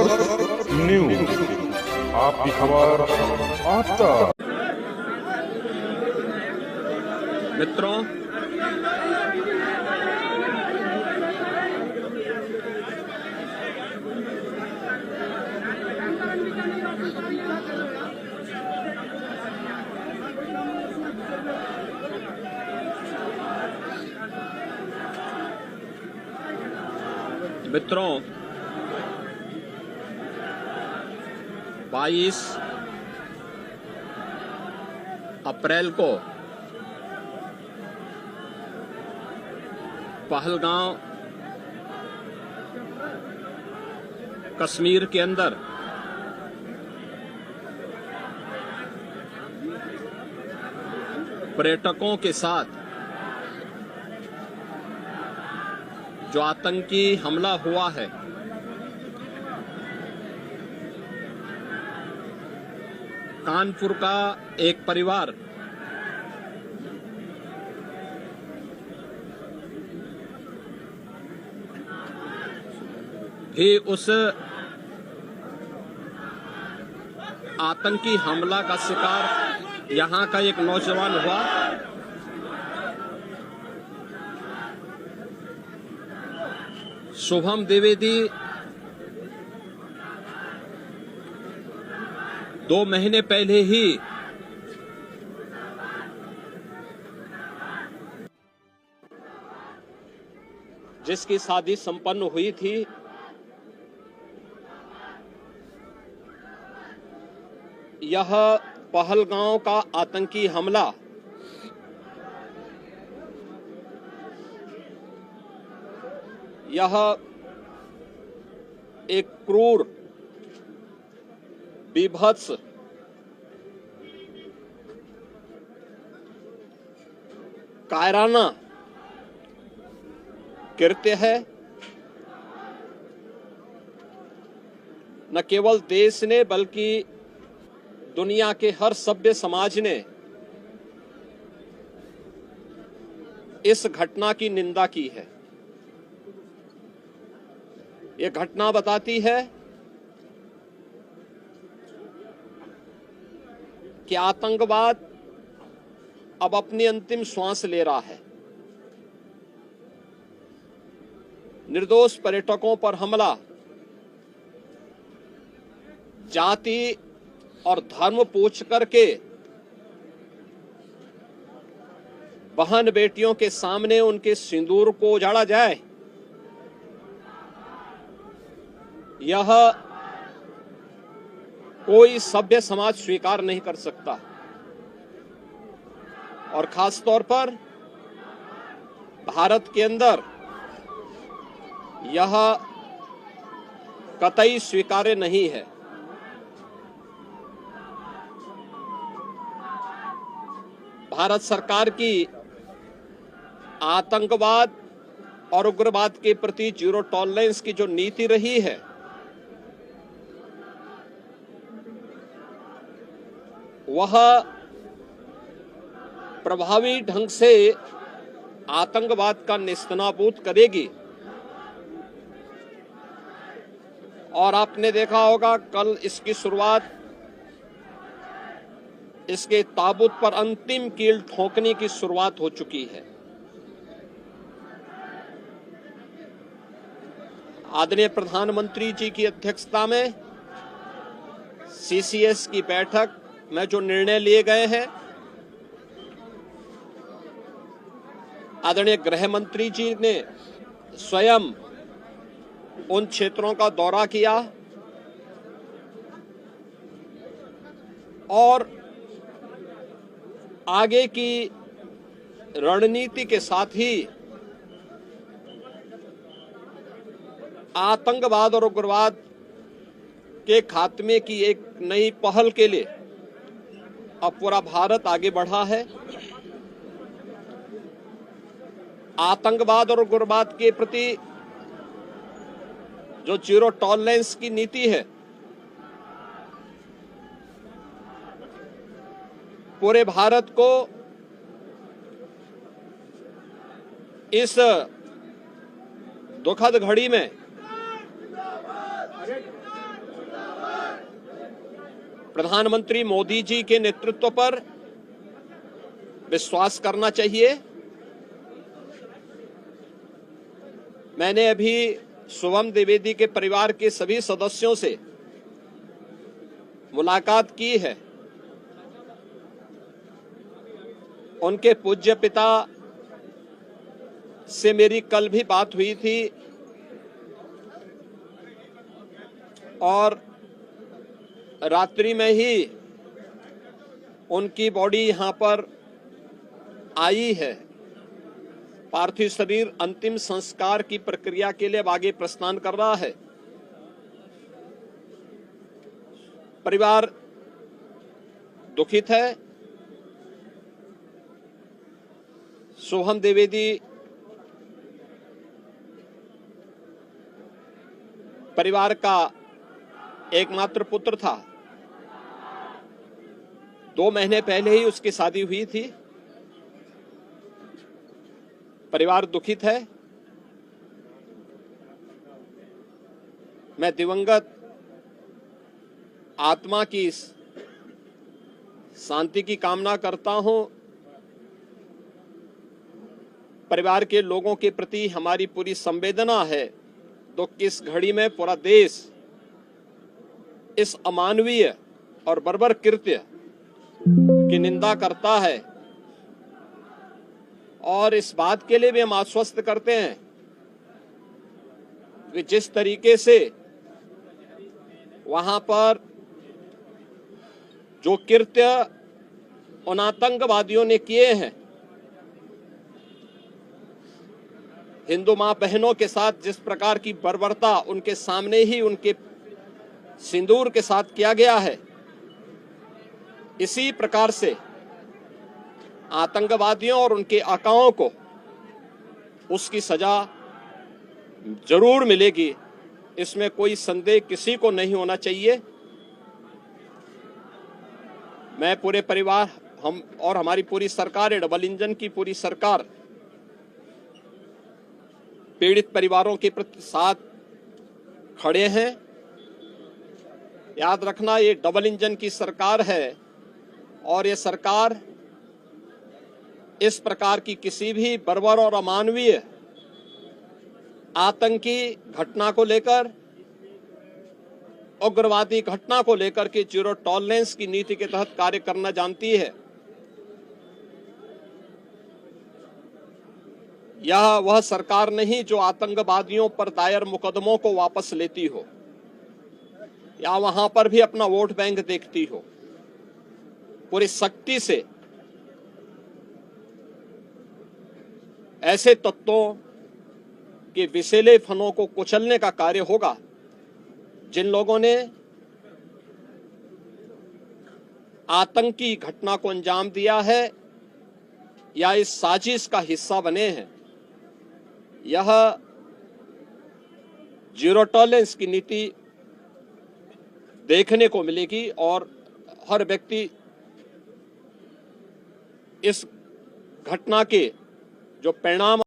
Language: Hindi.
अर्थ न्यूज, आपकी खबर आप तक। मित्रों, मित्रों 22 अप्रैल को पहलगांव कश्मीर के अंदर पर्यटकों के साथ जो आतंकी हमला हुआ है, कानपुर का एक परिवार भी उस आतंकी हमला का शिकार यहां का एक नौजवान हुआ। शुभम द्विवेदी 2 महीने पहले ही जिसकी शादी संपन्न हुई थी, यह पहलगांव का आतंकी हमला यह एक क्रूर, बीभत्स, कायराना कृत्य है। न केवल देश ने बल्कि दुनिया के हर सभ्य समाज ने इस घटना की निंदा की है। यह घटना बताती है कि आतंकवाद अब अपनी अंतिम श्वास ले रहा है। निर्दोष पर्यटकों पर हमला जाति और धर्म पूछ करके बहन बेटियों के सामने उनके सिंदूर को उजाड़ा जाए, यह कोई सभ्य समाज स्वीकार नहीं कर सकता। और खास तौर पर भारत के अंदर यह कतई स्वीकार्य नहीं है। भारत सरकार की आतंकवाद और उग्रवाद के प्रति जीरो टॉलरेंस की जो नीति रही है, वह प्रभावी ढंग से आतंकवाद का नेस्तनाबूद करेगी। और आपने देखा होगा, कल इसकी शुरुआत, इसके ताबूत पर अंतिम कील ठोकने की शुरुआत हो चुकी है। आदरणीय प्रधानमंत्री जी की अध्यक्षता में सीसीएस की बैठक में जो निर्णय लिए गए हैं, आदरणीय गृह मंत्री जी ने स्वयं उन क्षेत्रों का दौरा किया और आगे की रणनीति के साथ ही आतंकवाद और उग्रवाद के खात्मे की एक नई पहल के लिए अब पूरा भारत आगे बढ़ा है। आतंकवाद और उग्रवाद के प्रति जो जीरो टॉलरेंस की नीति है, पूरे भारत को इस दुखद घड़ी में प्रधानमंत्री मोदी जी के नेतृत्व पर विश्वास करना चाहिए। मैंने अभी शुभम द्विवेदी के परिवार के सभी सदस्यों से मुलाकात की है। उनके पूज्य पिता से मेरी कल भी बात हुई थी और रात्रि में ही उनकी बॉडी यहां पर आई है। पार्थिव शरीर अंतिम संस्कार की प्रक्रिया के लिए अब आगे प्रस्थान कर रहा है। परिवार दुखित है। शुभम द्विवेदी परिवार का एकमात्र पुत्र था। 2 महीने पहले ही उसकी शादी हुई थी। परिवार दुखित है। मैं दिवंगत आत्मा की शांति की कामना करता हूं। परिवार के लोगों के प्रति हमारी पूरी संवेदना है। दुख की इस घड़ी में पूरा देश इस अमानवीय और बर्बर कृत्य की निंदा करता है और इस बात के लिए भी हम आश्वस्त करते हैं कि जिस तरीके से वहां पर जो कृत्य उन आतंकवादियों ने किए हैं, हिंदू मां बहनों के साथ जिस प्रकार की बर्बरता उनके सामने ही उनके सिंदूर के साथ किया गया है, इसी प्रकार से आतंकवादियों और उनके आकाओं को उसकी सजा जरूर मिलेगी। इसमें कोई संदेह किसी को नहीं होना चाहिए। मैं पूरे परिवार, हम और हमारी पूरी सरकार, डबल इंजन की पूरी सरकार पीड़ित परिवारों के प्रति साथ खड़े हैं। याद रखना, ये डबल इंजन की सरकार है और ये सरकार इस प्रकार की किसी भी बर्बर और अमानवीय आतंकी घटना को लेकर, उग्रवादी घटना को लेकर के जीरो टॉलरेंस की नीति के तहत कार्य करना जानती है। यह वह सरकार नहीं जो आतंकवादियों पर दायर मुकदमों को वापस लेती हो या वहां पर भी अपना वोट बैंक देखती हो। पूरी सख्ती से ऐसे तत्वों के विषैले फनों को कुचलने का कार्य होगा जिन लोगों ने आतंकी घटना को अंजाम दिया है या इस साजिश का हिस्सा बने हैं। यह जीरो टॉलरेंस की नीति देखने को मिलेगी और हर व्यक्ति इस घटना के जो परिणाम